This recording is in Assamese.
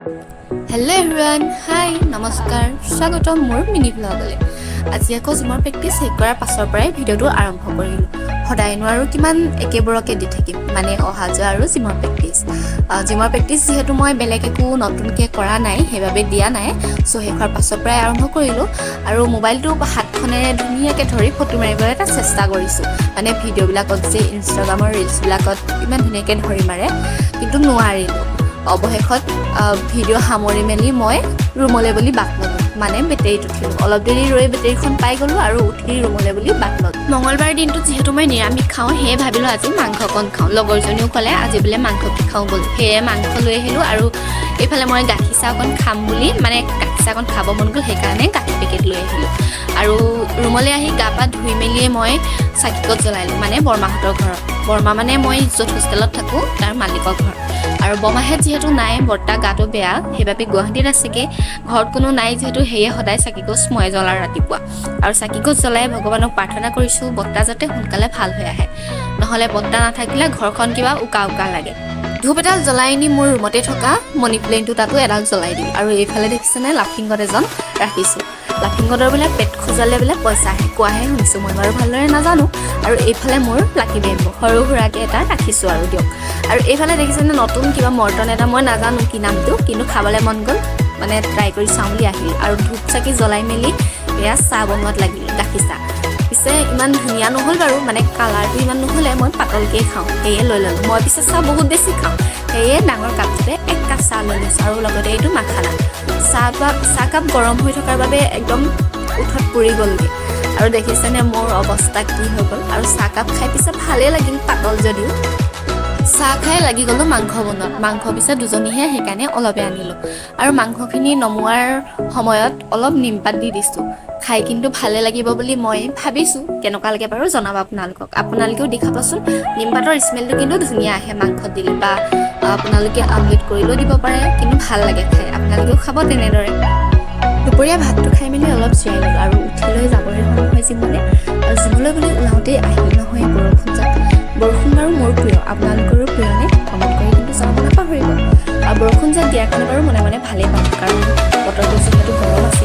Hello everyone, hi, নমস্কাৰ, স্বাগতম মোৰ মিনি ব্লগলৈ। আজি আকৌ জিমৰ প্ৰেক্টিছ শেষ কৰাৰ পাছৰ পৰাই ভিডিঅ'টো আৰম্ভ কৰিলোঁ। সদায়নো আৰু কিমান একেবোৰকে দি থাকিম, মানে অহা যোৱা আৰু জিমৰ প্ৰেক্টিছ যিহেতু মই বেলেগ একো নতুনকৈ কৰা নাই, সেইবাবে দিয়া নাই। চ' শেষ হোৱাৰ পাছৰ পৰাই আৰম্ভ কৰিলোঁ আৰু মোবাইলটো হাতখনেৰে ধুনীয়াকৈ ধৰি ফটো মাৰিবলৈ এটা চেষ্টা কৰিছোঁ। মানে ভিডিঅ'বিলাকত যে ইনষ্টাগ্ৰামৰ ৰিলছবিলাকত ইমান ধুনীয়াকৈ ধৰি মাৰে, কিন্তু নোৱাৰিলোঁ। অৱশেষত ভিডিঅ' সামৰি মেলি মই ৰুমলৈ বুলি বাট ল'লোঁ, মানে বেটেৰীত উঠিলোঁ। অলপ দেৰি ৰৈ বেটেৰীখন পাই গ'লোঁ আৰু উঠি ৰুমলৈ বুলি বাট ল'লোঁ। মঙলবাৰ দিনটোত যিহেতু মই নিৰামিষ খাওঁ, সেয়ে ভাবিলোঁ আজি মাংস অকণ খাওঁ। লগৰজনীও ক'লে আজি বোলে মাংস খাওঁ ব'ল, সেয়ে মাংস লৈ আহিলোঁ। আৰু এইফালে মই গাখীৰ চাহ অকণ খাম বুলি, মানে গাখীৰ চাহ অকণ খাব মন গ'ল, সেইকাৰণে গাখীৰ পেকেট লৈ আহিলোঁ। আৰু ৰুমলৈ আহি গা পা ধুই মেলিয়ে মই চাকিকত জ্বলালোঁ, মানে বৰমাহঁতৰ ঘৰত। বৰমা মানে মই য'ত হোষ্টেলত থাকোঁ তাৰ মালিকৰ ঘৰ। আৰু বৰমাহেঁত যিহেতু নাই, বৰ্তা গাটো বেয়া, সেইবাবে গুৱাহাটীত আছেগৈ। ঘৰত কোনো নাই যিহেতু, সেয়ে সদায় চাকিগছ মই জ্বলাওঁ ৰাতিপুৱা। আৰু চাকিগছ জ্বলাই ভগৱানক প্ৰাৰ্থনা কৰিছোঁ বৰ্তা যাতে সোনকালে ভাল হৈ আহে, নহ'লে বৰ্তা নাথাকিলে ঘৰখন কিবা উকা উকা লাগে। ধূপ এডাল জ্বলাই নি মোৰ ৰুমতে থকা মনি প্লেণ্টটো তাতো এডাল জ্বলাই দিম। আৰু এইফালে দেখিছেনে লাফিংগত এজন ৰাখিছোঁ। লাফিংগতৰ বোলে পেট খোজালে বোলে পইচা আহে, কোৱাহে শুনিছোঁ, মই বাৰু ভালদৰে নাজানো। আৰু এইফালে মোৰ লাকি বেম্বু সৰু সুৰাকৈ এটা ৰাখিছোঁ আৰু দিয়ক। আৰু এইফালে দেখিছেনে নতুন কিবা মৰ্টন এটা, মই নাজানো কি নামটো, কিন্তু খাবলৈ মন গ'ল, মানে ট্ৰাই কৰি চাওঁ বুলি আহিলোঁ। আৰু ধূপ চাকি জ্বলাই মেলি এয়া চাহ বনোৱাত লাগিলোঁ, গাখীৰ চাহ। পিছে ইমান ধুনীয়া নহ'ল বাৰু, মানে কালাৰটো ইমান নহ'লে, মই পাতলকৈ খাওঁ, সেয়ে লৈ ল'লোঁ। মই পিছে চাহ বহুত বেছি খাওঁ, সেয়ে ডাঙৰ কাপটোতে 1 কাপ চাহ লৈ লৈছোঁ। আৰু লগতে এইটো মাখানা চাহকাপ গৰম হৈ থকাৰ বাবে একদম উঠত পৰি গ'লগৈ। আৰু দেখিছেনে মোৰ অৱস্থা কি হৈ গ'ল। আৰু চাহকাপ খাই পিছে ভালেই লাগিল, পাতল যদিও। চাহ খাই লাগি গ'লোঁ মাংস বনোৱাত। মাংস পিছে দুজনীহে, সেইকাৰণে অলপে আনিলোঁ। আৰু মাংসখিনি নমোৱাৰ সময়ত অলপ নিমপাত দি দিছোঁ। খাই কিন্তু ভালে লাগিব বুলি মই ভাবিছোঁ, কেনেকুৱা লাগে বাৰু জনাব আপোনালোকেও দি খাবচোন। নিমপাতৰ স্মেলটো কিন্তু ধুনীয়া আহে মাংসত দিলে, বা আপোনালোকে আমলেট কৰিলেও দিব পাৰে, কিন্তু ভাল লাগে খাই। আপোনালোকেও খাব তেনেদৰে। দুপৰীয়া ভাতটো খাই মেলি অলপ জিৰাই ল'লোঁ আৰু উঠি লৈ যাবৰে সময় হয় জিমলৈ। আৰু জিমলৈ বুলি ওলাওঁতেই আহিল নহয় বৰষুণ জাক। বৰষুণ বাৰু মোৰ প্ৰিয়, আপোনালোকৰো প্ৰিয়নে? কমেণ্ট কৰি কিন্তু জনাব নাপাহৰিব। আৰু বৰষুণ জাক দিয়াৰ কাৰণে বাৰু মনে মনে ভালেই পাওঁ, কাৰণ বতৰটো যিহেতু গৰম আছে,